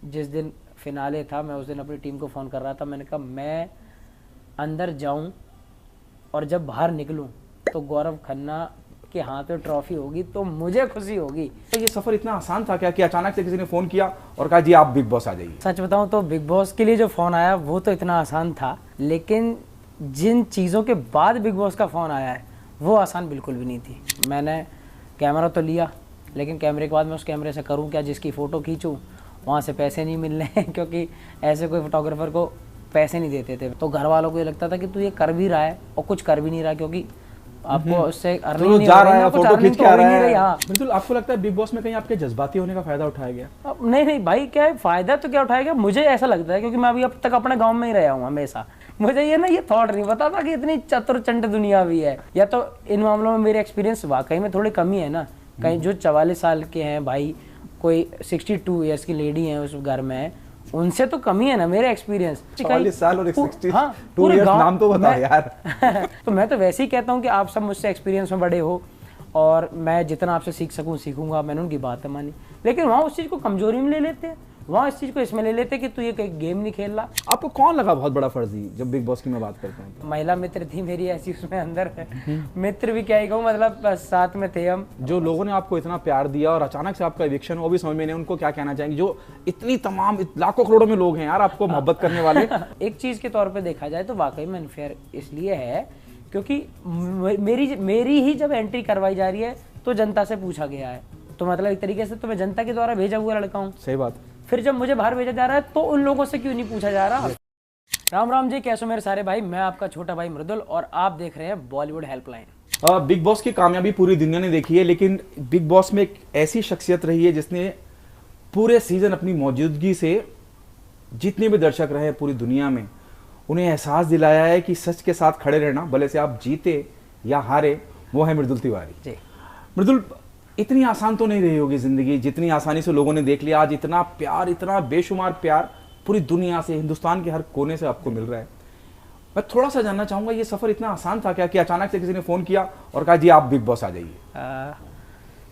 जिस दिन फिनाले था मैं उस दिन अपनी टीम को फ़ोन कर रहा था, मैंने कहा मैं अंदर जाऊं और जब बाहर निकलूं तो गौरव खन्ना के हाथ में ट्रॉफी होगी तो मुझे खुशी होगी। ये सफर इतना आसान था क्या कि अचानक से किसी ने फोन किया और कहा जी आप बिग बॉस आ जाइए? सच बताऊं तो बिग बॉस के लिए जो फ़ोन आया वो तो इतना आसान था, लेकिन जिन चीज़ों के बाद बिग बॉस का फ़ोन आया है वो आसान बिल्कुल भी नहीं थी। मैंने कैमरा तो लिया, लेकिन कैमरे के बाद मैं उस कैमरे से करूं क्या, जिसकी फ़ोटो खींचूं वहाँ से पैसे नहीं मिल रहे हैं क्योंकि ऐसे कोई फोटोग्राफर को पैसे नहीं देते थे। तो घर वालों को ये लगता था कि तू ये कर भी रहा है और कुछ कर भी नहीं रहा, क्योंकि आपको उससे अर्निंग नहीं जा रहा है, फोटो खींच के आ रहा है। हाँ बिल्कुल। आपको लगता है बिग बॉस में कहीं आपके जज्बाती होने का फायदा उठाया गया? नहीं नहीं भाई, क्या है फायदा तो क्या उठाएगा, मुझे ऐसा लगता है क्योंकि मैं अभी अब तक अपने गांव में ही रहा हूँ हमेशा। मुझे ये थॉट नहीं पता था कि इतनी चतुर चंड दुनिया भी है। या तो इन मामलों में मेरे एक्सपीरियंस वाकई में थोड़ी कमी है ना। कहीं जो 44 साल के हैं भाई, कोई 62 ईयर्स की लेडी है उस घर में, उनसे तो कमी है ना मेरे एक्सपीरियंस। 44 साल और 62 हाँ, ईयर्स, नाम तो बताओ यार। तो मैं तो वैसे ही कहता हूँ कि आप सब मुझसे एक्सपीरियंस में बड़े हो और मैं जितना आपसे सीख सकूँ सीखूंगा। मैंने उनकी बात मानी, लेकिन वहाँ उस चीज़ को कमजोरी में ले लेते हैं, वहाँ इस चीज़ को इसमें ले लेते हैं कि तू ये कोई गेम नहीं खेल रहा। आपको कौन लगा बहुत बड़ा फर्जी जब बिग बॉस की मैं बात करता हूँ तो? महिला मित्र थी मेरी ऐसी उसमें अंदर है। मित्र भी क्या ही कहूँ, मतलब साथ में थे हम। जो लोगों ने आपको इतना प्यार दिया और अचानक से आपका इविक्शन वो भी समझ में नहीं, उनको क्या कहना चाहेंगे? जो इतनी तमाम लाखों करोड़ों में लोग हैं यार आपको मोहब्बत करने वाले। एक चीज़ के तौर पे देखा जाए तो वाकई में अनफेयर इसलिए है क्योंकि मेरी ही जब एंट्री करवाई जा रही है तो जनता से पूछा गया है, तो मतलब एक तरीके से तो मैं जनता के द्वारा भेजा हुआ लड़का हूँ। सही बात। फिर जब मुझे बाहर भेजा जा रहा है तो उन लोगों से क्यों नहीं पूछा जा रहा? राम राम जी, कैसे हो मेरे सारे भाई। मैं आपका छोटा भाई मृदुल और आप देख रहे हैं बॉलीवुड हेल्पलाइन। बिग बॉस की कामयाबी पूरी दुनिया ने देखी है, लेकिन बिग बॉस में एक ऐसी शख्सियत रही है जिसने पूरे सीजन अपनी मौजूदगी से जितने भी दर्शक रहे पूरी दुनिया में उन्हें एहसास दिलाया है कि सच के साथ खड़े रहना, भले से आप जीते या हारे, वो है मृदुल तिवारी जी। मृदुल, इतनी आसान तो नहीं रही होगी जिंदगी जितनी आसानी से लोगों ने देख लिया। आज इतना प्यार, इतना बेशुमार प्यार पूरी दुनिया से, हिंदुस्तान के हर कोने से आपको मिल रहा है। मैं थोड़ा सा जानना चाहूंगा, ये सफर इतना आसान था क्या कि अचानक से किसी ने फोन किया और कहा जी आप बिग बॉस आ जाइए?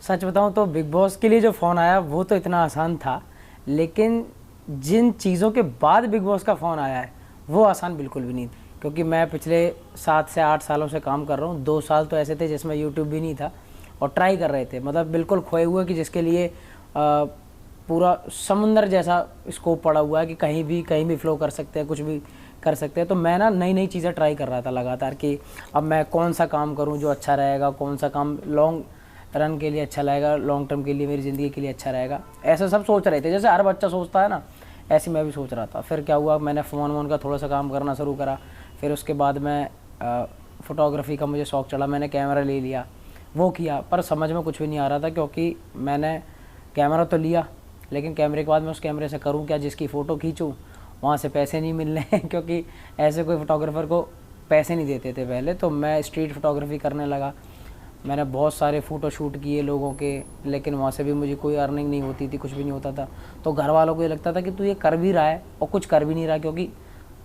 सच बताऊं तो बिग बॉस के लिए जो फ़ोन आया वो तो इतना आसान था, लेकिन जिन चीज़ों के बाद बिग बॉस का फ़ोन आया है वो आसान बिल्कुल भी नहीं थी। क्योंकि मैं पिछले 7 से 8 सालों से काम कर रहा हूँ। 2 साल तो ऐसे थे जिसमें यूट्यूब भी नहीं था और ट्राई कर रहे थे, मतलब बिल्कुल खोए हुए कि जिसके लिए पूरा समुंदर जैसा स्कोप पड़ा हुआ है कि कहीं भी फ्लो कर सकते हैं, कुछ भी कर सकते हैं। तो मैं ना नई नई चीज़ें ट्राई कर रहा था लगातार कि अब मैं कौन सा काम करूं जो अच्छा रहेगा, कौन सा काम लॉन्ग रन के लिए अच्छा रहेगा, लॉन्ग टर्म के लिए, मेरी ज़िंदगी के लिए अच्छा रहेगा। ऐसा सब सोच रहे थे, जैसे हर बच्चा सोचता है ना, ऐसे मैं भी सोच रहा था। फिर क्या हुआ, मैंने फ़ोन का थोड़ा सा काम करना शुरू करा। फिर उसके बाद मैं फ़ोटोग्राफ़ी का मुझे शौक़ चढ़ा, मैंने कैमरा ले लिया, वो किया, पर समझ में कुछ भी नहीं आ रहा था क्योंकि मैंने कैमरा तो लिया, लेकिन कैमरे के बाद मैं उस कैमरे से करूं क्या, जिसकी फ़ोटो खींचूं वहाँ से पैसे नहीं मिल रहे हैं क्योंकि ऐसे कोई फोटोग्राफर को पैसे नहीं देते थे पहले। तो मैं स्ट्रीट फोटोग्राफी करने लगा। मैंने बहुत सारे फ़ोटो शूट किए लोगों के, लेकिन वहाँ से भी मुझे कोई अर्निंग नहीं होती थी, कुछ भी नहीं होता था। तो घर वालों को ये लगता था कि तू ये कर भी रहा है और कुछ कर भी नहीं रहा, क्योंकि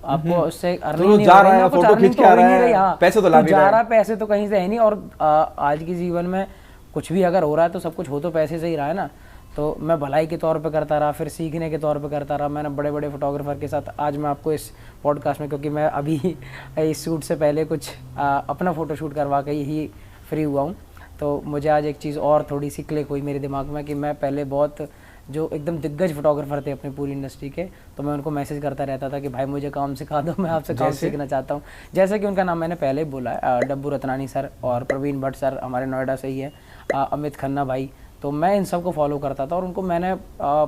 आपको उससे अर्निंग नहीं जा रहा है, फोटो खींच के आ रहा है, पैसे तो ला नहीं रहा है, पैसे तो कहीं से है नहीं। और आज के जीवन में कुछ भी अगर हो रहा है तो सब कुछ हो तो पैसे से ही रहा है ना। तो मैं भलाई के तौर पे करता रहा, फिर सीखने के तौर पे करता रहा। मैंने बड़े बड़े फोटोग्राफर के साथ, आज मैं आपको इस पॉडकास्ट में, क्योंकि मैं अभी इस शूट से पहले कुछ अपना फ़ोटो शूट करवा के ही फ्री हुआ हूँ, तो मुझे आज एक चीज़ और थोड़ी सी क्लिक हुई मेरे दिमाग में कि मैं पहले बहुत जो एकदम दिग्गज फोटोग्राफर थे अपनी पूरी इंडस्ट्री के, तो मैं उनको मैसेज करता रहता था कि भाई मुझे काम सिखा दो, मैं आपसे काम सीखना चाहता हूँ। जैसे कि उनका नाम मैंने पहले ही बोला है, डब्बू रतनानी सर और प्रवीण भट्ट सर हमारे नोएडा से ही है, अमित खन्ना भाई। तो मैं इन सब को फॉलो करता था और उनको मैंने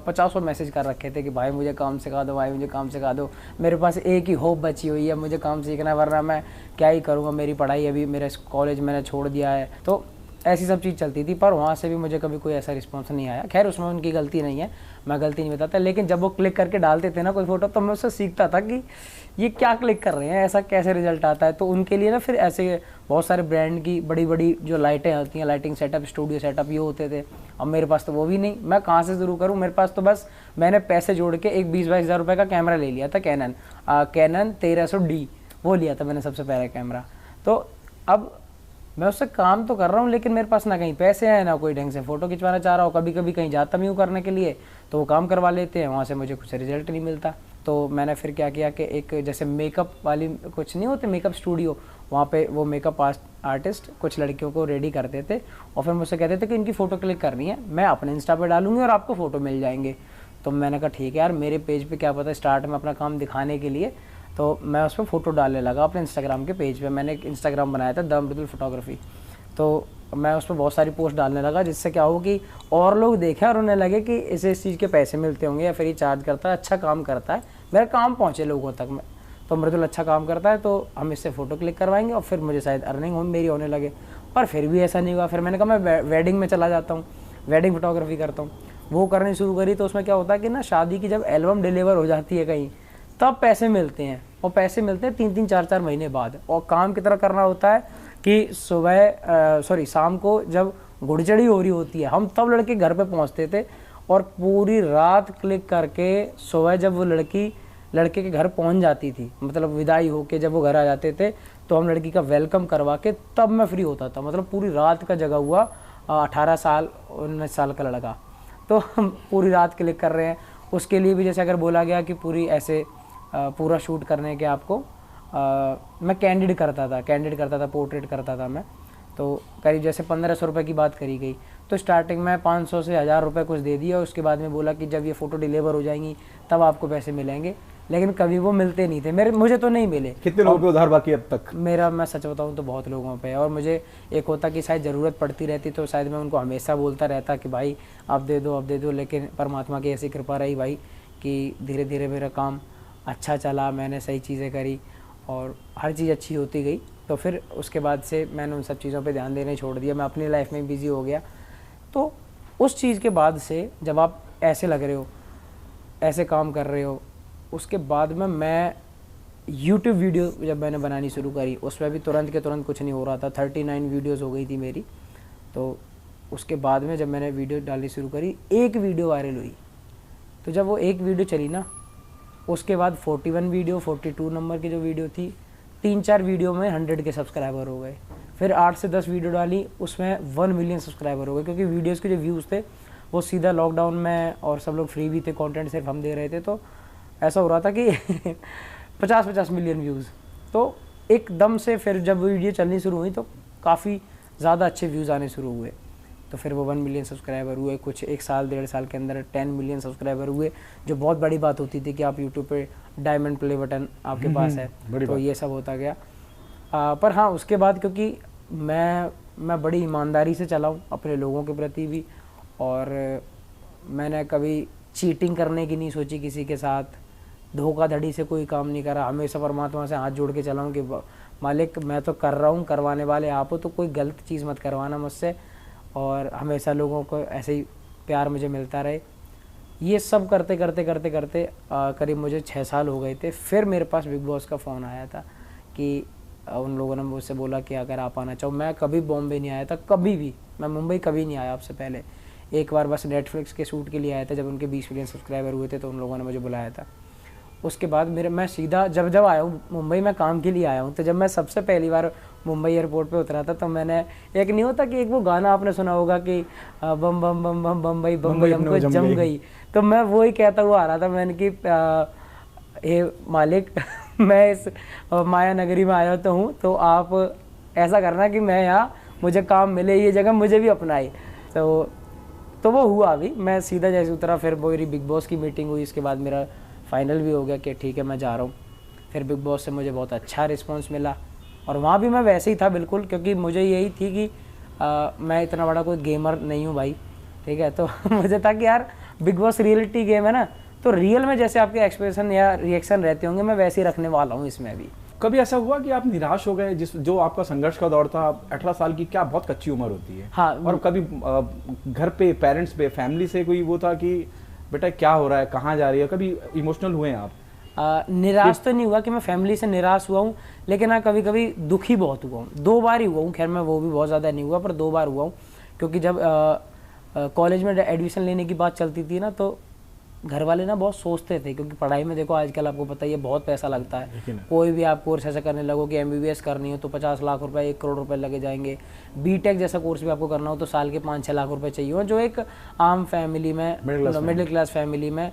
50 मैसेज कर रखे थे कि भाई मुझे काम सिखा दो, भाई मुझे काम सिखा दो। मेरे पास एक ही होप बची हुई है, मुझे काम सीखना है, वरना मैं क्या ही करूँगा, मेरी पढ़ाई अभी, मेरा कॉलेज मैंने छोड़ दिया है। तो ऐसी सब चीज़ चलती थी, पर वहाँ से भी मुझे कभी कोई ऐसा रिस्पॉन्स नहीं आया। खैर उसमें उनकी गलती नहीं है, मैं गलती नहीं बताता, लेकिन जब वो क्लिक करके डालते थे ना कोई फ़ोटो, तो मैं उससे सीखता था कि ये क्या क्लिक कर रहे हैं, ऐसा कैसे रिजल्ट आता है। तो उनके लिए ना फिर ऐसे बहुत सारे ब्रांड की बड़ी बड़ी जो लाइटें होती हैं, लाइटिंग सेटअप, स्टूडियो सेटअप, ये होते थे। अब मेरे पास तो वो भी नहीं, मैं कहाँ से शुरू करूँ। मेरे पास तो बस मैंने पैसे जोड़ के एक 20-22 हज़ार रुपये का कैमरा ले लिया था, कैनन 1300D, वो लिया था मैंने सबसे पहला कैमरा। तो अब मैं उससे काम तो कर रहा हूँ, लेकिन मेरे पास ना कहीं पैसे हैं, ना कोई ढंग से फ़ोटो खिंचवाना चाह रहा हूँ। कभी कभी कहीं जाता भी हूँ करने के लिए तो वो काम करवा लेते हैं, वहाँ से मुझे कुछ रिजल्ट नहीं मिलता। तो मैंने फिर क्या किया कि एक जैसे मेकअप वाली कुछ नहीं होते मेकअप स्टूडियो, वहाँ पे वो मेकअप आर्टिस्ट कुछ लड़कियों को रेडी करते थे और फिर मुझसे कहते थे कि इनकी फ़ोटो क्लिक करनी है, मैं अपने इंस्टा पे डालूंगी और आपको फ़ोटो मिल जाएंगे। तो मैंने कहा ठीक है यार, मेरे पेज पे क्या पता स्टार्ट में अपना काम दिखाने के लिए, तो मैं उस पर फ़ोटो डालने लगा अपने इंस्टाग्राम के पेज पे। मैंने एक इंस्टाग्राम बनाया था द अमृतुल फोटोग्राफी, तो मैं उस पर बहुत सारी पोस्ट डालने लगा, जिससे क्या हो कि और लोग देखें और उन्हें लगे कि इसे इस चीज़ के पैसे मिलते होंगे या फिर ये चार्ज करता है, अच्छा काम करता है, मेरा काम पहुँचे लोगों तक में, तो अमृतुल अच्छा काम करता है तो हम इससे फ़ोटो क्लिक करवाएंगे और फिर मुझे शायद अर्निंग मेरी होने लगे। पर फिर भी ऐसा नहीं हुआ। फिर मैंने कहा मैं वेडिंग में चला जाता हूँ, वेडिंग फोटोग्राफी करता हूँ, वो करनी शुरू करी। तो उसमें क्या होता है कि ना शादी की जब एल्बम डिलीवर हो जाती है कहीं, तब पैसे मिलते हैं, और पैसे मिलते हैं 3-3 4-4 महीने बाद। और काम की तरह करना होता है कि शाम को जब गुड़चड़ी हो रही होती है, हम तब लड़के घर पे पहुंचते थे और पूरी रात क्लिक करके सुबह जब वो लड़के के घर पहुंच जाती थी, मतलब विदाई होके जब वो घर आ जाते थे, तो हम लड़की का वेलकम करवा के तब मैं फ्री होता था। मतलब पूरी रात का जगा हुआ 18 साल 19 साल का लड़का, तो हम पूरी रात क्लिक कर रहे हैं। उसके लिए भी जैसे अगर बोला गया कि पूरी ऐसे पूरा शूट करने के आपको मैं कैंडिड करता था, पोर्ट्रेट करता था मैं, तो करीब जैसे 1500 रुपये की बात करी गई, तो स्टार्टिंग में 500 से 1000 रुपये कुछ दे दिया। उसके बाद में बोला कि जब ये फ़ोटो डिलीवर हो जाएंगी तब आपको पैसे मिलेंगे, लेकिन कभी वो मिलते नहीं थे मुझे तो नहीं मिले। कितने लोगों पे उधार बाकी अब तक? मेरा, मैं सच बताऊं तो बहुत लोगों पे है, और मुझे एक होता कि शायद ज़रूरत पड़ती रहती तो शायद मैं उनको हमेशा बोलता रहता कि भाई आप दे दो, लेकिन परमात्मा की ऐसी कृपा रही भाई कि धीरे धीरे मेरा काम अच्छा चला, मैंने सही चीज़ें करी और हर चीज़ अच्छी होती गई। तो फिर उसके बाद से मैंने उन सब चीज़ों पे ध्यान देने छोड़ दिया, मैं अपनी लाइफ में बिज़ी हो गया। तो उस चीज़ के बाद से जब आप ऐसे लग रहे हो, ऐसे काम कर रहे हो, उसके बाद में मैं YouTube वीडियो जब मैंने बनानी शुरू करी, उसमें भी तुरंत के तुरंत कुछ नहीं हो रहा था, 39 वीडियोज़ हो गई थी मेरी। तो उसके बाद में जब मैंने वीडियो डालनी शुरू करी, एक वीडियो वायरल हुई, तो जब वो एक वीडियो चली ना, उसके बाद 41 वीडियो, 42 नंबर की जो वीडियो थी, 3-4 वीडियो में 100 के सब्सक्राइबर हो गए। फिर 8 से 10 वीडियो डाली, उसमें 1 मिलियन सब्सक्राइबर हो गए, क्योंकि वीडियोस के जो व्यूज़ थे वो सीधा लॉकडाउन में, और सब लोग फ्री भी थे, कंटेंट सिर्फ हम दे रहे थे, तो ऐसा हो रहा था कि 50-50 मिलियन व्यूज़। तो एकदम से फिर जब वीडियो चलनी शुरू हुई तो काफ़ी ज़्यादा अच्छे व्यूज़ आने शुरू हुए। तो फिर वो 1 मिलियन सब्सक्राइबर हुए, कुछ 1 साल 1.5 साल के अंदर 10 मिलियन सब्सक्राइबर हुए, जो बहुत बड़ी बात होती थी कि आप यूट्यूब पे डायमंड प्ले बटन आपके पास है, तो ये सब होता गया। पर हाँ, उसके बाद क्योंकि मैं बड़ी ईमानदारी से चला हूँ अपने लोगों के प्रति भी, और मैंने कभी चीटिंग करने की नहीं सोची किसी के साथ, धोखाधड़ी से कोई काम नहीं करा, हमेशा परमात्मा से हाथ जोड़ के चला हूँ कि मालिक मैं तो कर रहा हूँ, करवाने वाले आप हो, तो कोई गलत चीज़ मत करवाना मुझसे, और हमेशा लोगों को ऐसे ही प्यार मुझे मिलता रहे। ये सब करते करते करते करते करीब मुझे 6 साल हो गए थे। फिर मेरे पास बिग बॉस का फ़ोन आया था कि उन लोगों ने मुझसे बोला कि अगर आप आना चाहो। मैं कभी बॉम्बे नहीं आया था, कभी भी, मैं मुंबई कभी नहीं आया आपसे पहले। एक बार बस नेटफ्लिक्स के शूट के लिए आया था, जब उनके 20 मिलियन सब्सक्राइबर हुए थे तो उन लोगों ने मुझे बुलाया था। उसके बाद मैं सीधा जब आया हूँ मुंबई, मैं काम के लिए आया हूँ, तो जब मैं सबसे पहली बार मुंबई एयरपोर्ट पे उतरा था, तो मैंने, एक नहीं होता कि एक वो गाना आपने सुना होगा कि बम बम बम बम बम्बई बम्बई हमको जम गई, तो मैं वो ही कहता हुआ आ रहा था, मैंने कि हे मालिक मैं इस माया नगरी में आया तो हूँ, तो आप ऐसा करना कि मैं यहाँ मुझे काम मिले, ये जगह मुझे भी अपनाई। तो वो हुआ अभी। मैं सीधा जैसे उतरा, फिर मेरी बिग बॉस की मीटिंग हुई, इसके बाद मेरा फाइनल भी हो गया कि ठीक है मैं जा रहा हूँ। फिर बिग बॉस से मुझे बहुत अच्छा रिस्पांस मिला, और वहाँ भी मैं वैसे ही था बिल्कुल, क्योंकि मुझे यही थी कि मैं इतना बड़ा कोई गेमर नहीं हूँ भाई, ठीक है। तो मुझे था कि यार बिग बॉस रियलिटी गेम है ना, तो रियल में जैसे आपके एक्सप्रेशन या रिएक्शन रहते होंगे, मैं वैसे ही रखने वाला हूँ इसमें भी। कभी ऐसा हुआ कि आप निराश हो गए, जो आपका संघर्ष का दौर था? 18 साल की क्या बहुत कच्ची उम्र होती है। हाँ। और कभी घर पे, पेरेंट्स पे, फैमिली से कोई वो था कि बेटा क्या हो रहा है, कहाँ जा रही है? कभी इमोशनल हुए हैं आप? निराश तो नहीं हुआ कि मैं फैमिली से निराश हुआ हूँ, लेकिन हाँ कभी कभी दुखी बहुत हुआ हूँ। 2 बार ही हुआ हूँ, खैर मैं वो भी बहुत ज़्यादा नहीं हुआ, पर 2 बार हुआ हूँ। क्योंकि जब कॉलेज में एडमिशन लेने की बात चलती थी ना, तो घर वाले ना बहुत सोचते थे, क्योंकि पढ़ाई में देखो आजकल आपको पता ही है बहुत पैसा लगता है। लेकिन कोई भी आप कोर्स ऐसा करने लगो कि MBBS करनी हो तो 50 लाख रुपए 1 करोड़ रुपए लगे जाएंगे। बीटेक जैसा कोर्स भी आपको करना हो तो साल के 5-6 लाख रुपए चाहिए हो, जो एक आम फैमिली में, मिडिल क्लास फैमिली में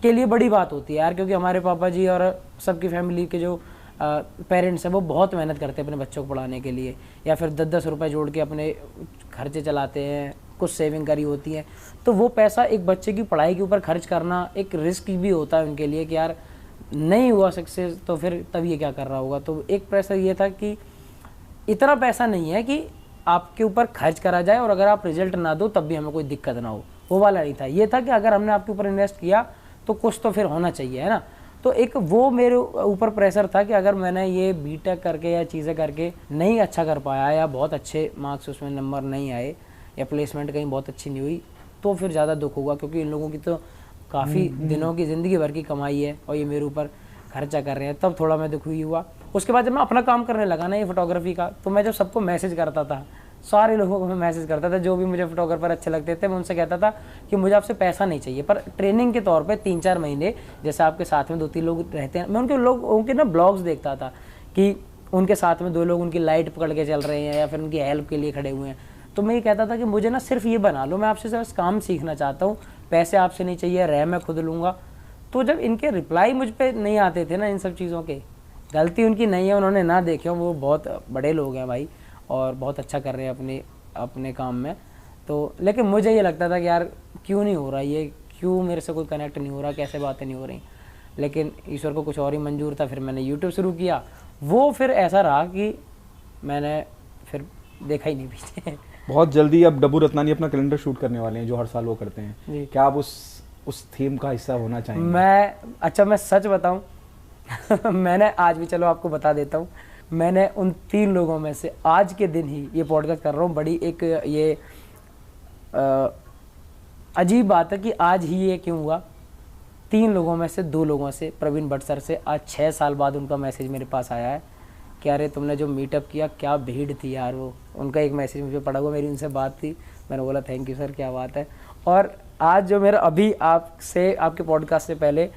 के लिए बड़ी बात होती है यार। क्योंकि हमारे पापा जी और सबकी फैमिली के जो पेरेंट्स हैं वो बहुत मेहनत करते हैं अपने बच्चों को पढ़ाने के लिए, या फिर 10-10 रुपए जोड़ के अपने खर्चे चलाते हैं, कुछ सेविंग करी होती है। तो वो पैसा एक बच्चे की पढ़ाई के ऊपर खर्च करना एक रिस्क भी होता है उनके लिए कि यार नहीं हुआ सक्सेस तो फिर तब ये क्या कर रहा होगा। तो एक प्रेशर ये था कि इतना पैसा नहीं है कि आपके ऊपर खर्च करा जाए और अगर आप रिजल्ट ना दो तब भी हमें कोई दिक्कत ना हो, वो वाला नहीं था। ये था कि अगर हमने आपके ऊपर इन्वेस्ट किया तो कुछ तो फिर होना चाहिए, है ना। तो एक वो मेरे ऊपर प्रेशर था कि अगर मैंने ये बीटेक करके या चीज़ें करके नहीं अच्छा कर पाया या बहुत अच्छे मार्क्स उसमें नंबर नहीं आए या प्लेसमेंट कहीं बहुत अच्छी नहीं हुई तो फिर ज़्यादा दुख होगा, क्योंकि इन लोगों की तो काफ़ी दिनों की ज़िंदगी भर की कमाई है और ये मेरे ऊपर खर्चा कर रहे हैं। तब थोड़ा मैं दुखी हुआ। उसके बाद जब मैं अपना काम करने लगा ना ये फोटोग्राफी का, तो मैं जब सबको मैसेज करता था, सारे लोगों को मैं मैसेज करता था जो भी मुझे फोटोग्राफर अच्छे लगते थे, मैं उनसे कहता था कि मुझे आपसे पैसा नहीं चाहिए, पर ट्रेनिंग के तौर पे 3-4 महीने जैसे आपके साथ में 2-3 लोग रहते हैं, मैं उनके ना ब्लॉग्स देखता था कि उनके साथ में 2 लोग उनकी लाइट पकड़ के चल रहे हैं या फिर उनकी हेल्प के लिए खड़े हुए हैं। तो मैं ये कहता था कि मुझे ना सिर्फ ये बना लो, मैं आपसे सिर्फ काम सीखना चाहता हूँ, पैसे आपसे नहीं चाहिए, रह मैं खुद लूँगा। तो जब इनके रिप्लाई मुझ पर नहीं आते थे ना इन सब चीज़ों के, गलती उनकी नहीं है, उन्होंने ना देखे हो, वो बहुत बड़े लोग हैं भाई और बहुत अच्छा कर रहे हैं अपने काम में। तो लेकिन मुझे ये लगता था कि यार क्यों नहीं हो रहा ये, क्यों मेरे से कोई कनेक्ट नहीं हो रहा, कैसे बातें नहीं हो रही। लेकिन ईश्वर को कुछ और ही मंजूर था। फिर मैंने यूट्यूब शुरू किया, वो फिर ऐसा रहा कि मैंने फिर देखा ही नहीं पीछे। बहुत जल्दी अब डब्बू रत्नानी अपना कैलेंडर शूट करने वाले हैं जो हर साल वो करते हैं, क्या आप उस थीम का हिस्सा होना चाहेंगे? मैं सच बताऊं मैंने आज भी, चलो आपको बता देता हूँ, मैंने उन 3 लोगों में से आज के दिन ही ये पॉडकास्ट कर रहा हूँ। बड़ी एक ये अजीब बात है कि आज ही ये क्यों हुआ। 3 लोगों में से 2 लोगों से, प्रवीण भट्ट सर से आज 6 साल बाद उनका मैसेज मेरे पास आया है कि अरे तुमने जो मीटअप किया क्या भीड़ थी यार। वो उनका एक मैसेज मुझे पड़ा हुआ, मेरी उनसे बात थी, मैंने बोला थैंक यू सर, क्या बात है। और आज जो मेरा अभी आपके पॉडकास्ट से पहले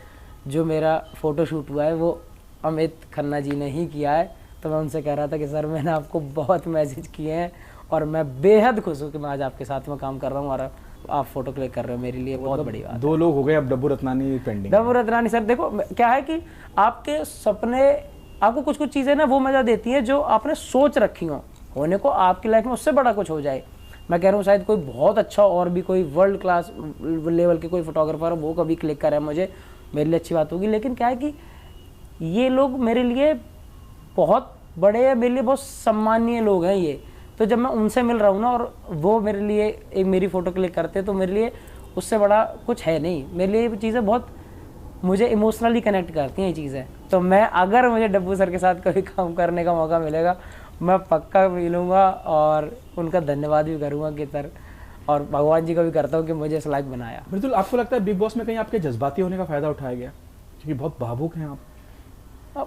जो मेरा फ़ोटोशूट हुआ है वो अमित खन्ना जी ने ही किया है। तो मैं उनसे कह रहा था कि सर मैंने आपको बहुत मैसेज किए हैं और मैं बेहद खुश हूँ कि मैं आज आपके साथ में काम कर रहा हूँ और आप फोटो क्लिक कर रहे हो, मेरे लिए बहुत बड़ी बात। 2 लोग हो गए, अब डब्बू रत्नानी पेंडिंग। डब्बू रत्नानी सर, देखो क्या है कि आपके सपने आपको कुछ चीज़ें ना वो मज़ा देती हैं जो आपने सोच रखी हो होने को, आपकी लाइफ में उससे बड़ा कुछ हो जाए। मैं कह रहा हूँ शायद कोई बहुत अच्छा और भी कोई वर्ल्ड क्लास लेवल के कोई फोटोग्राफर वो कभी क्लिक करे मुझे, मेरे लिए अच्छी बात होगी। लेकिन क्या है कि ये लोग मेरे लिए बहुत बड़े हैं, मेरे लिए बहुत सम्मानीय लोग हैं ये। तो जब मैं उनसे मिल रहा हूँ ना और वो मेरे लिए एक मेरी फ़ोटो क्लिक करते हैं तो मेरे लिए उससे बड़ा कुछ है नहीं। मेरे लिए ये चीज़ें बहुत मुझे इमोशनली कनेक्ट करती हैं ये चीज़ें। तो मैं अगर मुझे डब्बू सर के साथ कभी काम करने का मौका मिलेगा मैं पक्का मिलूँगा और उनका धन्यवाद भी करूँगा कि सर, और भगवान जी का भी करता हूँ कि मुझे इस लायक बनाया। बिल्कुल। आपको लगता है बिग बॉस में कहीं आपके जज्बाती होने का फ़ायदा उठाया गया, क्योंकि बहुत भावुक हैं आप?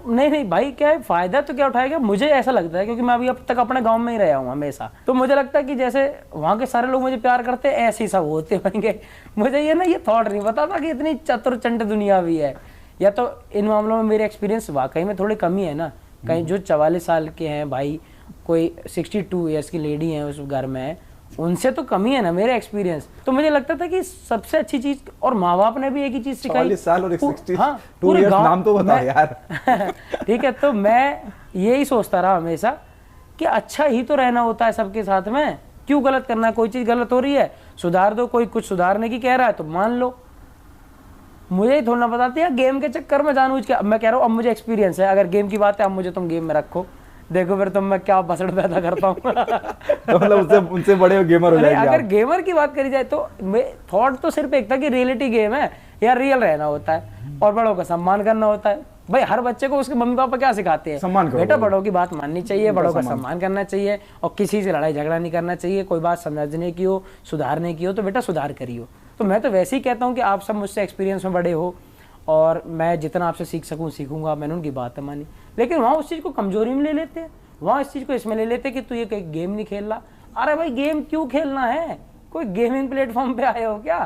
नहीं भाई, क्या है फ़ायदा तो क्या उठाएगा, मुझे ऐसा लगता है क्योंकि मैं अभी अब तक अपने गांव में ही रहा हूँ हमेशा, तो मुझे लगता है कि जैसे वहाँ के सारे लोग मुझे प्यार करते हैं ऐसे ही सब होते होंगे। मुझे ये थॉट नहीं पता था कि इतनी चतुर-चंट दुनिया भी है। या तो इन मामलों में मेरे एक्सपीरियंस वाकई में थोड़ी कमी है ना, कहीं जो 44 साल के हैं भाई, कोई 62 ईयर्स की लेडी हैं उस घर में, उनसे तो कमी है ना मेरे एक्सपीरियंस। तो मुझे लगता था कि सबसे अच्छी चीज, और माँ बाप ने भी एक ही चीज सिखाई। 44 साल और 62 हाँ, ईयर्स, नाम तो बता यार। ठीक है, तो मैं यही सोचता रहा हमेशा कि अच्छा ही तो रहना होता है सबके साथ में, क्यों गलत करना है। कोई चीज गलत हो रही है सुधार दो, कोई कुछ सुधारने की कह रहा है तो मान लो। मुझे ही थोड़ा बताते हैं गेम के चक्कर में जानबूझ के। मैं कह रहा हूँ अब मुझे एक्सपीरियंस है, अगर गेम की बात है अब मुझे तुम गेम में रखो, देखो फिर तुम मैं क्या बसड़ पैदा करता हूँ। तो मतलब उनसे बड़े गेमर हो जाएंगे। अगर गेमर की बात करी जाए तो थॉट तो सिर्फ एक था कि रियलिटी गेम है या रियल रहना होता है और बड़ों का सम्मान करना होता है। भाई हर बच्चे को उसके मम्मी पापा क्या सिखाते हैं, सम्मान करो, बेटा बड़ों की बात माननी चाहिए, बड़ों का सम्मान करना चाहिए और किसी से लड़ाई झगड़ा नहीं करना चाहिए। कोई बात समझने की हो, सुधारने की हो तो बेटा सुधार करियो। तो मैं तो वैसे ही कहता हूँ कि आप सब मुझसे एक्सपीरियंस में बड़े हो और मैं जितना आपसे सीख सकूँ सीखूंगा। मैंने उनकी बात मानी, लेकिन वहाँ उस चीज़ को कमजोरी में ले लेते हैं, वहाँ इस चीज़ को इसमें ले लेते हैं कि तू ये कोई गेम नहीं खेल रहा। अरे भाई गेम क्यों खेलना है, कोई गेमिंग प्लेटफॉर्म पे आए हो क्या?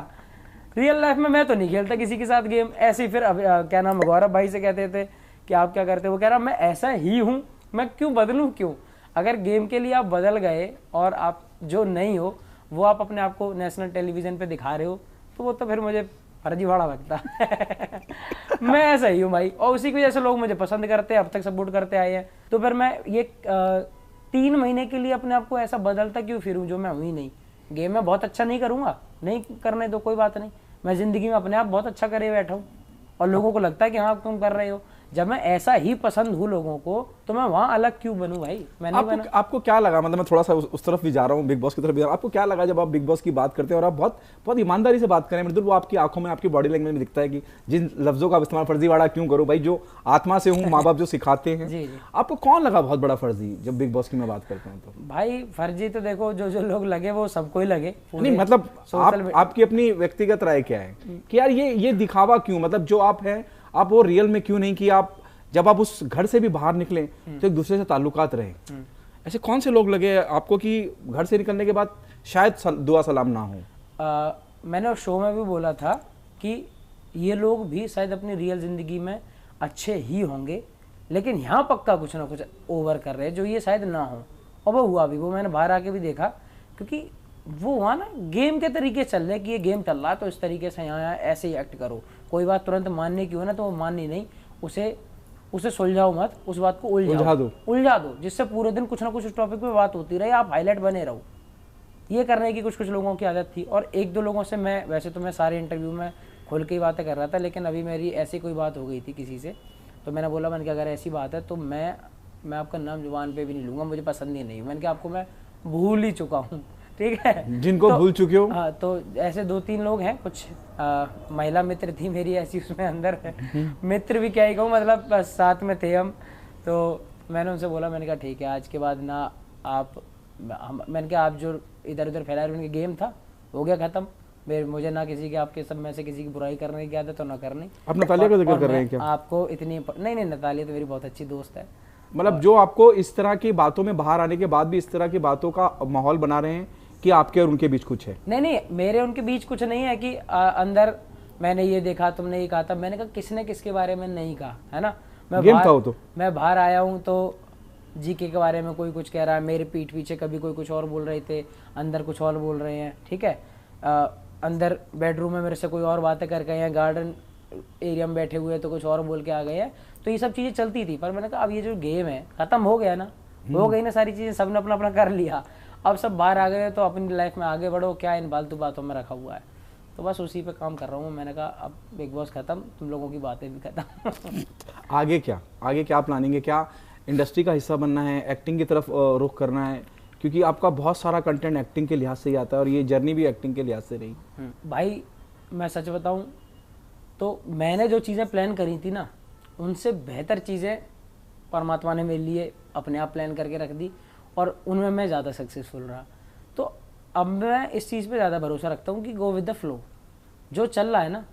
रियल लाइफ में मैं तो नहीं खेलता किसी के साथ गेम ऐसे ही। फिर क्या नाम है, गौरव भाई से कहते थे कि आप क्या करते हो, वो कह रहा मैं ऐसा ही हूँ, मैं क्यों बदलूँ क्यों। अगर गेम के लिए आप बदल गए और आप जो नहीं हो वो आप अपने आप को नेशनल टेलीविजन पे दिखा रहे हो, तो वो तो फिर मुझे फर्जीवाड़ा लगता है। मैं ऐसा ही हूँ भाई, और उसी की वजह से लोग मुझे पसंद करते हैं, अब तक सपोर्ट करते आए हैं। तो फिर मैं ये 3 महीने के लिए अपने आप को ऐसा बदलता क्यों फिरूँ जो मैं हूँ ही नहीं। गेम में बहुत अच्छा नहीं करूँगा, नहीं करने दो, कोई बात नहीं। मैं जिंदगी में अपने आप बहुत अच्छा करे बैठा हूँ और लोगों को लगता है कि हाँ तुम कर रहे हो। जब मैं ऐसा ही पसंद हूँ लोगों को, तो मैं वहाँ अलग क्यों बनूं भाई। मैंने आपको क्या लगा, मतलब मैं थोड़ा सा उस तरफ भी जा रहा हूँ, बिग बॉस की तरफ भी जा रहा हूँ। आपको क्या लगा जब आप बिग बॉस की बात करते हैं और आप बहुत बहुत ईमानदारी से बात करें, मतलब वो आपकी आंखों में, आपकी बॉडी लैंग्वेज में दिखता है कि जिन लफ्जों का इस्तेमाल फर्जीवाड़ा क्यों करूँ भाई, जो आत्मा से हूँ, माँ बाप जो सिखाते हैं। जी जी। आपको कौन लगा बहुत बड़ा फर्जी जब बिग बॉस की मैं बात करता हूँ? तो भाई फर्जी तो देखो जो जो लोग लगे वो सबको ही लगे। नहीं मतलब आपकी अपनी व्यक्तिगत राय क्या है कि यार ये दिखावा क्यों, मतलब जो आप हैं आप वो रियल में क्यों नहीं, कि आप जब आप उस घर से भी बाहर निकले तो एक दूसरे से ताल्लुकात रहे। ऐसे कौन से लोग लगे आपको कि घर से निकलने के बाद शायद दुआ सलाम ना हो? मैंने उस शो में भी बोला था कि ये लोग भी शायद अपनी रियल जिंदगी में अच्छे ही होंगे, लेकिन यहाँ पक्का कुछ ना कुछ ओवर कर रहे हैं जो ये शायद ना हो। और वो हुआ भी, वो मैंने बाहर आके भी देखा, क्योंकि वो वहाँ ना गेम के तरीके चल रहे कि ये गेम चल रहा है तो इस तरीके से यहाँ ऐसे ही एक्ट करो। कोई बात तुरंत मानने की हो ना तो वो माननी नहीं, उसे सुलझाओ मत, उस बात को उलझा दो, जिससे पूरे दिन कुछ ना कुछ उस टॉपिक पे बात होती रहे, आप हाईलाइट बने रहो। ये करने की कुछ लोगों की आदत थी। और 1-2 लोगों से मैं, वैसे तो मैं सारे इंटरव्यू में खुल के ही बातें कर रहा था, लेकिन अभी मेरी ऐसी कोई बात हो गई थी किसी से, तो मैंने बोला, मैंने कहा अगर ऐसी बात है तो मैं आपका नाम जुबान पे भी नहीं लूँगा, मुझे पसंद ही नहीं। मैंने कहा आपको मैं भूल ही चुका हूँ, ठीक है। जिनको भूल चुके हो? हाँ, तो ऐसे 2-3 लोग हैं, कुछ महिला मित्र थी मेरी ऐसी उसमें अंदर है। मित्र भी क्या ही कहूँ, मतलब बस साथ में थे हम। तो मैंने उनसे बोला, मैंने कहा ठीक है आज के बाद ना मैंने कहा आप जो इधर उधर फैला रहे, उनके गेम था हो गया खत्म। मुझे ना किसी के, आपके सब में से किसी की बुराई करने की आदत तो ना करनी। आप नतालिया का जिक्र कर रहे हैं क्या? आपको इतनी नहीं, नतालिया तो मेरी बहुत अच्छी दोस्त है। मतलब जो आपको इस तरह की बातों में बाहर आने के बाद भी इस तरह की बातों का माहौल बना रहे हैं कि आपके और उनके बीच कुछ है? नहीं, मेरे उनके बीच कुछ नहीं है कि अंदर मैंने ये देखा, तुमने ये कहा था। मैंने कहा किसने किसके बारे में नहीं कहा, है ना। मैं बाहर आया हूँ तो जीके के बारे में कोई कुछ कह रहा है, मेरे पीठ पीछे कभी कोई कुछ और बोल रहे थे, अंदर कुछ और बोल रहे हैं, ठीक है। अंदर बेडरूम में मेरे से कोई और बातें कर गए हैं, गार्डन एरिया में बैठे हुए तो कुछ और बोल के आ गए हैं। तो ये सब चीज़ें चलती थी, पर मैंने कहा अब ये जो गेम है ख़त्म हो गया ना, हो गई ना सारी चीज़ें, सबने अपना अपना कर लिया, अब सब बाहर आ गए तो अपनी लाइफ में आगे बढ़ो, क्या इन फालतू बातों में रखा हुआ है। तो बस उसी पे काम कर रहा हूँ। मैंने कहा अब बिग बॉस खत्म, तुम लोगों की बातें भी खत्म। आगे क्या प्लानिंग है? क्या इंडस्ट्री का हिस्सा बनना है, एक्टिंग की तरफ रुख करना है? क्योंकि आपका बहुत सारा कंटेंट एक्टिंग के लिहाज से ही आता है और ये जर्नी भी एक्टिंग के लिहाज से रही। भाई मैं सच बताऊँ तो मैंने जो चीज़ें प्लान करी थी ना, उनसे बेहतर चीज़ें परमात्मा ने मेरे लिए अपने आप प्लान करके रख दी और उनमें मैं ज़्यादा सक्सेसफुल रहा। तो अब मैं इस चीज़ पे ज़्यादा भरोसा रखता हूँ कि गो विद द फ्लो, जो चल रहा है ना,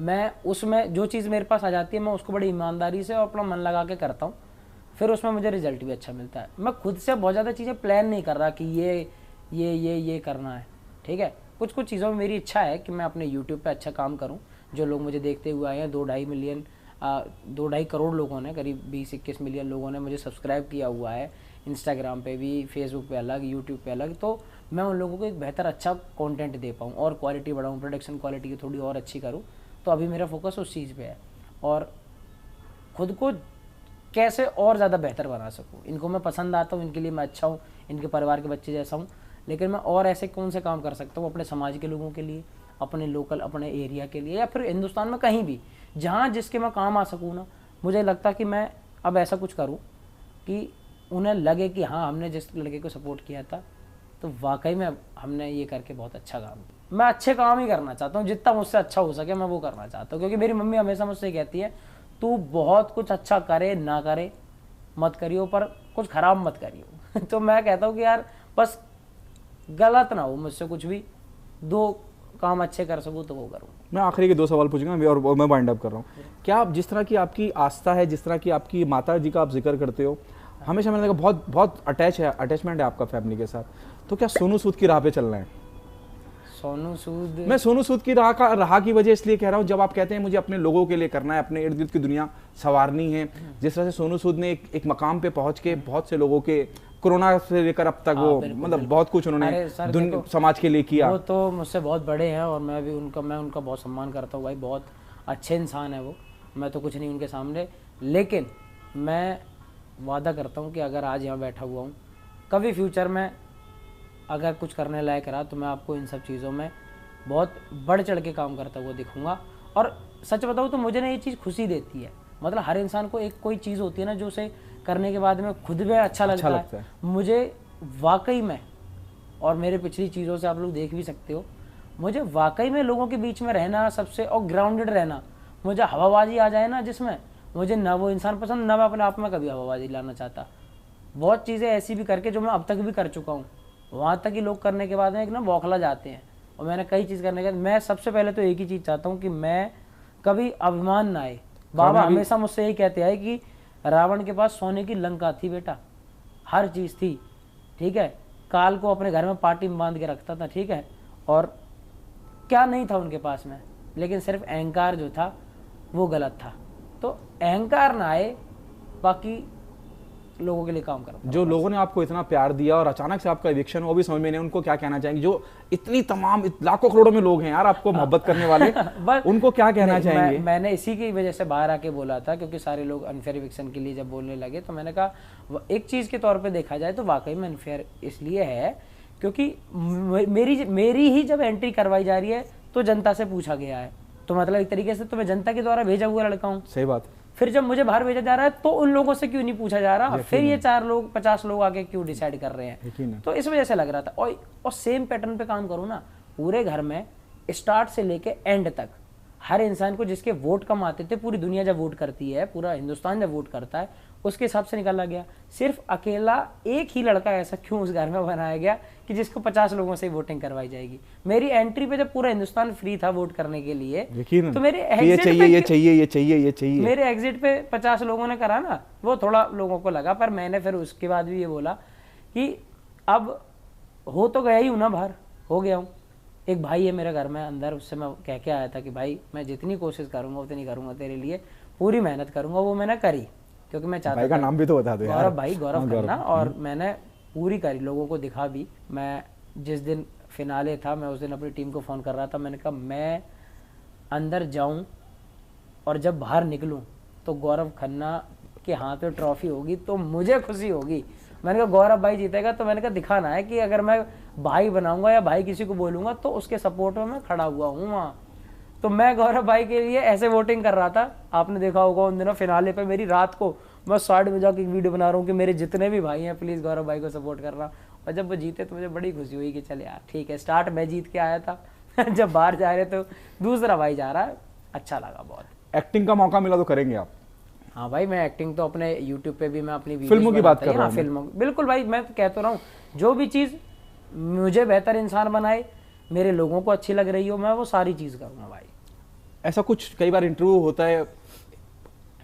मैं उसमें जो चीज़ मेरे पास आ जाती है मैं उसको बड़ी ईमानदारी से और अपना मन लगा के करता हूँ, फिर उसमें मुझे रिजल्ट भी अच्छा मिलता है। मैं खुद से बहुत ज़्यादा चीज़ें प्लान नहीं कर रहा कि ये करना है, ठीक है। कुछ चीज़ों में मेरी इच्छा है कि मैं अपने यूट्यूब पे अच्छा काम करूँ। जो लोग मुझे देखते हुए आए हैं, 2-2.5 करोड़ लोगों ने, करीब 20-21 मिलियन लोगों ने मुझे सब्सक्राइब किया हुआ है, इंस्टाग्राम पे भी, फेसबुक पे अलग, यूट्यूब पे अलग। तो मैं उन लोगों को एक बेहतर अच्छा कंटेंट दे पाऊँ और क्वालिटी बढ़ाऊँ, प्रोडक्शन क्वालिटी की थोड़ी और अच्छी करूँ। तो अभी मेरा फोकस उस चीज़ पे है और ख़ुद को कैसे और ज़्यादा बेहतर बना सकूँ। इनको मैं पसंद आता हूँ, इनके लिए मैं अच्छा हूँ, इनके परिवार के बच्चे जैसा हूँ, लेकिन मैं और ऐसे कौन से काम कर सकता हूँ अपने समाज के लोगों के लिए, अपने लोकल, अपने एरिया के लिए, या फिर हिंदुस्तान में कहीं भी जहाँ जिसके मैं काम आ सकूँ ना। मुझे लगता कि मैं अब ऐसा कुछ करूँ कि उन्हें लगे कि हाँ हमने जिस लड़के को सपोर्ट किया था तो वाकई में हमने ये करके बहुत अच्छा काम किया। मैं अच्छे काम ही करना चाहता हूँ, जितना मुझसे अच्छा हो सके मैं वो करना चाहता हूँ, क्योंकि मेरी मम्मी हमेशा मुझसे कहती है तू बहुत कुछ अच्छा करे ना करे मत करियो, पर कुछ ख़राब मत करियो। तो मैं कहता हूँ कि यार बस गलत ना हो मुझसे कुछ भी, 2 काम अच्छे कर सकूँ तो वो करूँ। मैं आखिरी के 2 सवाल पूछूंगा और मैं वाइंड अप कर रहा हूँ। क्या आप जिस तरह की आपकी आस्था है, जिस तरह की आपकी माता जी का आप जिक्र करते हो, हमेशा मैंने देखा बहुत अटैचमेंट है आपका फैमिली के साथ, तो क्या सोनू सूद की राह पे चलना है? सोनू सूद, मैं सोनू सूद की राह की वजह इसलिए कह रहा हूँ, जब आप कहते हैं मुझे अपने लोगों के लिए करना है, अपने इर्द गिर्द की दुनिया संवारनी है, जिस तरह से सोनू सूद ने एक मकाम पे पहुंच के बहुत से लोगों के कोरोना से लेकर अब तक वो मतलब बहुत कुछ उन्होंने समाज के लिए किया। वो तो मुझसे बहुत बड़े हैं और मैं उनका बहुत सम्मान करता हूँ भाई, बहुत अच्छे इंसान है वो, मैं तो कुछ नहीं उनके सामने। लेकिन मैं वादा करता हूँ कि अगर आज यहाँ बैठा हुआ हूँ, कभी फ्यूचर में अगर कुछ करने लायक रहा तो मैं आपको इन सब चीज़ों में बहुत बढ़ चढ़ के काम करता हुआ दिखूंगा। और सच बताऊँ तो मुझे ना ये चीज़ खुशी देती है, मतलब हर इंसान को एक कोई चीज़ होती है ना जो उसे करने के बाद में खुद में अच्छा लगता है। मुझे वाकई में, और मेरे पिछली चीज़ों से आप लोग देख भी सकते हो, मुझे वाकई में लोगों के बीच में रहना सबसे, और ग्राउंडेड रहना, मुझे हवाबाजी आ जाए ना जिसमें, मुझे ना वो इंसान पसंद, ना मैं अपने आप में कभी हवाबाजी लाना चाहता। बहुत चीज़ें ऐसी भी करके जो मैं अब तक भी कर चुका हूँ, वहाँ तक ही लोग करने के बाद में एक ना बौखला जाते हैं। और मैंने कई चीज़ करने के बाद मैं सबसे पहले तो एक ही चीज़ चाहता हूँ कि मैं कभी अभिमान ना आए। बाबा हमेशा मुझसे यही कहते हैं कि रावण के पास सोने की लंका थी बेटा, हर चीज़ थी, ठीक है, काल को अपने घर में पार्टी में बांध के रखता था, ठीक है, और क्या नहीं था उनके पास में, लेकिन सिर्फ अहंकार जो था वो गलत था। तो अहंकार ना आए, बाकी लोगों के लिए काम करो। जो लोगों ने आपको इतना प्यार दिया और अचानक से आपका इविक्शन, वो भी समझ में नहीं, उनको क्या कहना चाहेंगे? जो इतनी तमाम लाखों करोड़ों में लोग हैं यार आपको मोहब्बत करने वाले, उनको क्या कहना चाहेंगे? मैंने इसी की वजह से बाहर आके बोला था, क्योंकि सारे लोग अनफेयर इविक्शन के लिए जब बोलने लगे तो मैंने कहा एक चीज़ के तौर पर देखा जाए तो वाकई में अनफेयर इसलिए है क्योंकि मेरी ही जब एंट्री करवाई जा रही है तो जनता से पूछा गया है, तो मतलब एक तरीके से तो मैं जनता के द्वारा भेजा हुआ लड़का हूँ। सही बात। फिर जब मुझे बाहर भेजा जा रहा है तो उन लोगों से क्यों नहीं पूछा जा रहा, फिर ये 4 लोग 50 लोग आके क्यों डिसाइड कर रहे हैं? तो इस वजह से लग रहा था। और सेम पैटर्न पे काम करूँ ना पूरे घर में, स्टार्ट से लेके एंड तक, हर इंसान को जिसके वोट कम आते थे, पूरी दुनिया जब वोट करती है, पूरा हिंदुस्तान जब वोट करता है, उसके हिसाब से निकाला गया। सिर्फ अकेला एक ही लड़का ऐसा क्यों उस घर में बनाया गया कि जिसको 50 लोगों से वोटिंग करवाई जाएगी? मेरी एंट्री पे जब पूरा हिंदुस्तान फ्री था वोट करने के लिए, तो मेरे ये चाहिए मेरे एग्जिट पे 50 लोगों ने करा ना, वो थोड़ा लोगों को लगा, पर मैंने फिर उसके बाद भी ये बोला कि अब हो तो गया ही हूँ ना, बाहर हो गया हूँ। एक भाई है मेरे घर में अंदर, उससे मैं कह के आया था कि भाई मैं जितनी कोशिश करूंगा उतनी करूंगा, तेरे लिए पूरी मेहनत करूंगा। वो मैंने करी, क्योंकि मैं चाहता भाई का नाम भी तो बता दो यार। गौरव भाई, गौरव खन्ना। और मैंने पूरी करी, लोगों को दिखा भी। मैं जिस दिन फिनाले था, मैं उस दिन अपनी टीम को फ़ोन कर रहा था, मैंने कहा मैं अंदर जाऊं और जब बाहर निकलूं तो गौरव खन्ना के हाथ में ट्रॉफी होगी तो मुझे खुशी होगी। मैंने कहा गौरव भाई जीतेगा, तो मैंने कहा दिखाना है कि अगर मैं भाई बनाऊंगा या भाई किसी को बोलूंगा तो उसके सपोर्ट में मैं खड़ा हुआ हूँ वहाँ। तो मैं गौरव भाई के लिए ऐसे वोटिंग कर रहा था। आपने देखा होगा उन दिनों फिनाले पे मेरी रात को मैं 60 बजे जाकर एक वीडियो बना रहा हूँ कि मेरे जितने भी भाई हैं प्लीज़ गौरव भाई को सपोर्ट करना। और जब वो जीते तो मुझे बड़ी खुशी हुई कि चले यार ठीक है, स्टार्ट मैं जीत के आया था जब बाहर जा रहे तो दूसरा भाई जा रहा है, अच्छा लगा बहुत। एक्टिंग का मौका मिला तो करेंगे आप? हाँ भाई, मैं एक्टिंग तो अपने यूट्यूब पे भी मैं अपनी फिल्मों की बात कर रहा हूँ। फिल्मों, बिल्कुल भाई, मैं तो कहता रहा हूँ जो भी चीज़ मुझे बेहतर इंसान बनाए, मेरे लोगों को अच्छी लग रही हो, मैं वो सारी चीज़ करूँगा भाई। ऐसा कुछ कई बार इंटरव्यू होता है,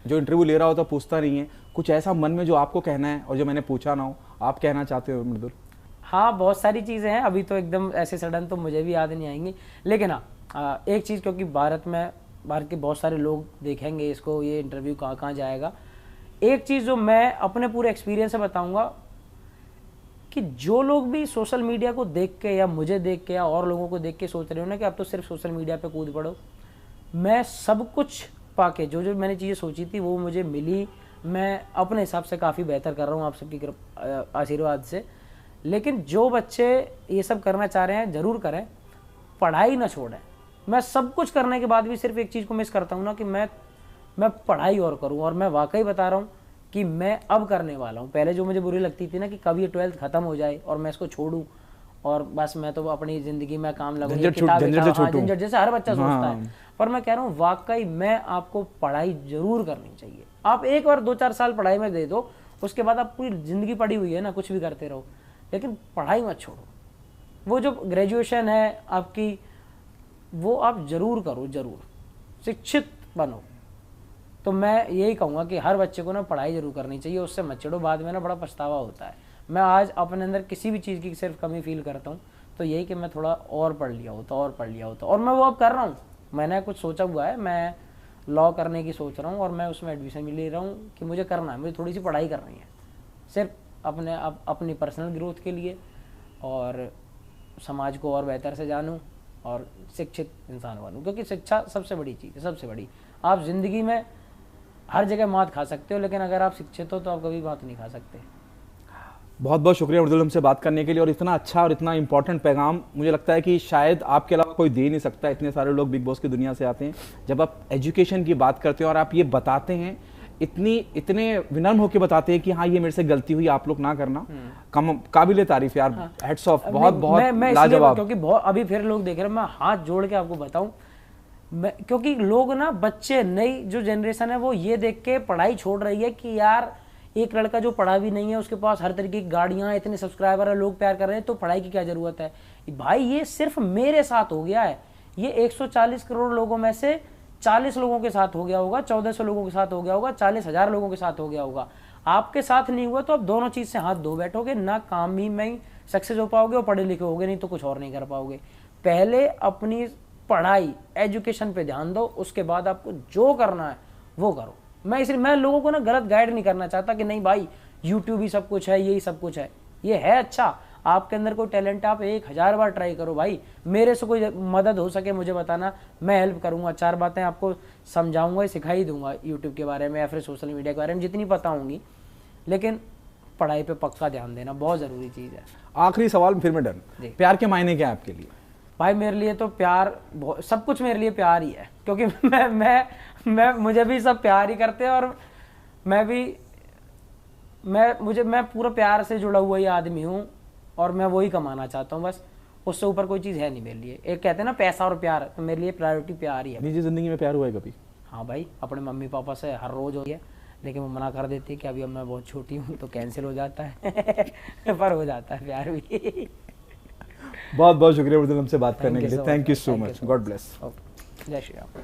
जो इंटरव्यू ले रहा होता पूछता नहीं है, कुछ ऐसा मन में जो आपको कहना है और जो मैंने पूछा ना हो, आप कहना चाहते हो मृदुल? हाँ, बहुत सारी चीज़ें हैं, अभी तो एकदम ऐसे सडन तो मुझे भी याद नहीं आएंगी, लेकिन हाँ एक चीज़, क्योंकि भारत के बहुत सारे लोग देखेंगे इसको, ये इंटरव्यू कहाँ कहाँ जाएगा, एक चीज़ जो मैं अपने पूरे एक्सपीरियंस से बताऊंगा कि जो लोग भी सोशल मीडिया को देख के या मुझे देख के या और लोगों को देख के सोच रहे हो ना कि अब तो सिर्फ सोशल मीडिया पे कूद पड़ो, मैं सब कुछ पाके जो जो मैंने चीज़ें सोची थी वो मुझे मिली। मैं अपने हिसाब से काफ़ी बेहतर कर रहा हूँ आप सबकी आशीर्वाद से। लेकिन जो बच्चे ये सब करना चाह रहे हैं ज़रूर करें, पढ़ाई ना छोड़ें। मैं सब कुछ करने के बाद भी सिर्फ एक चीज़ को मिस करता हूँ ना कि मैं पढ़ाई और करूँ, और मैं वाकई बता रहा हूँ कि मैं अब करने वाला हूँ। पहले जो मुझे बुरी लगती थी ना कि कब ये 12th खत्म हो जाए और मैं इसको छोड़ूँ और बस मैं तो अपनी ज़िंदगी में काम लगूँ, झंझट जैसे हर बच्चा सोचता है। पर मैं कह रहा हूँ वाकई में आपको पढ़ाई जरूर करनी चाहिए। आप एक बार 2-4 साल पढ़ाई में दे दो, उसके बाद आप पूरी ज़िंदगी पढ़ी हुई है ना, कुछ भी करते रहो, लेकिन पढ़ाई मत छोड़ो। वो जो ग्रेजुएशन है आपकी, वो आप जरूर करो, जरूर शिक्षित बनो। तो मैं यही कहूँगा कि हर बच्चे को ना पढ़ाई जरूर करनी चाहिए, उससे मत चिढ़ो, बाद में ना बड़ा पछतावा होता है। मैं आज अपने अंदर किसी भी चीज़ की सिर्फ कमी फील करता हूँ तो यही कि मैं थोड़ा और पढ़ लिया होता और मैं वो अब कर रहा हूँ। मैंने कुछ सोचा हुआ है, मैं लॉ करने की सोच रहा हूँ और मैं उसमें एडमिशन भी ले रहा हूँ कि मुझे करना है, मुझे थोड़ी सी पढ़ाई करनी है सिर्फ अपनी पर्सनल ग्रोथ के लिए, और समाज को और बेहतर से जानूँ और शिक्षित इंसान बनूँ, क्योंकि शिक्षा सबसे बड़ी चीज़ है, सबसे बड़ी। आप ज़िंदगी में हर जगह मात खा सकते हो, लेकिन अगर आप शिक्षित हो तो आप कभी मात नहीं खा सकते। बहुत बहुत शुक्रिया मृदुल हमसे बात करने के लिए, और इतना अच्छा और इतना इंपॉर्टेंट पैगाम मुझे लगता है कि शायद आपके अलावा कोई दे नहीं सकता। इतने सारे लोग बिग बॉस की दुनिया से आते हैं, जब आप एजुकेशन की बात करते हैं और आप ये बताते हैं, इतने विनम्र होकर बताते हैं कि हाँ ये मेरे से गलती हुई, आप लोग ना करना, काबिले तारीफ यार। हेड्स ऑफ, बहुत बहुत लाजवाब। क्योंकि बहुत अभी फिर लोग देख रहे हैं, मैं हाथ जोड़ के आपको बताऊं, क्योंकि लोग ना, बच्चे, नई जो जनरेशन है वो ये देख के पढ़ाई छोड़ रही है कि यार एक लड़का जो पढ़ा भी नहीं है उसके पास हर तरीके की गाड़ियां, इतने सब्सक्राइबर है, लोग प्यार कर रहे हैं, तो पढ़ाई की क्या जरूरत है भाई। ये सिर्फ मेरे साथ हो गया है, ये 140 करोड़ लोगों में से 40 लोगों के साथ हो गया होगा, 1400 लोगों के साथ हो गया होगा, 40,000 लोगों के साथ हो गया होगा। आपके साथ नहीं हुआ तो आप दोनों चीज से हाथ धो बैठोगे, ना काम ही में सक्सेस हो पाओगे और पढ़े लिखे होगे, नहीं तो कुछ और नहीं कर पाओगे। पहले अपनी पढ़ाई, एजुकेशन पे ध्यान दो, उसके बाद आपको जो करना है वो करो। मैं लोगों को ना गलत गाइड नहीं करना चाहता कि नहीं भाई यूट्यूब ही सब कुछ है, यही सब कुछ है। ये है अच्छा, आपके अंदर कोई टैलेंट है, आप 1000 बार ट्राई करो भाई। मेरे से कोई मदद हो सके मुझे बताना, मैं हेल्प करूंगा, 4 बातें आपको समझाऊंगा, सिखाई दूंगा यूट्यूब के बारे में या फिर सोशल मीडिया के बारे में, जितनी पता होंगी। लेकिन पढ़ाई पे पक्का ध्यान देना बहुत ज़रूरी चीज़ है। आखिरी सवाल फिर मैं डन, प्यार के मायने क्या है आपके लिए? भाई मेरे लिए तो प्यार, सब कुछ मेरे लिए प्यार ही है, क्योंकि मुझे भी सब प्यार ही करते हैं, और मैं पूरा प्यार से जुड़ा हुआ ही आदमी हूँ, और मैं वही कमाना चाहता हूँ बस। उससे ऊपर कोई चीज़ है नहीं मेरे लिए। एक कहते हैं ना पैसा और प्यार, तो मेरे लिए प्रायोरिटी प्यार ही है। निजी जिंदगी में प्यार हुआ है कभी? हाँ भाई, अपने मम्मी पापा से हर रोज़ हो गया, लेकिन वो मना कर देती है कि अभी अब मैं बहुत छोटी हूँ तो कैंसिल हो जाता है पर हो जाता है प्यार भी। बहुत बहुत शुक्रिया मृदुल हमसे बात करने के लिए। Thank you so much. God bless. जय श्री राम।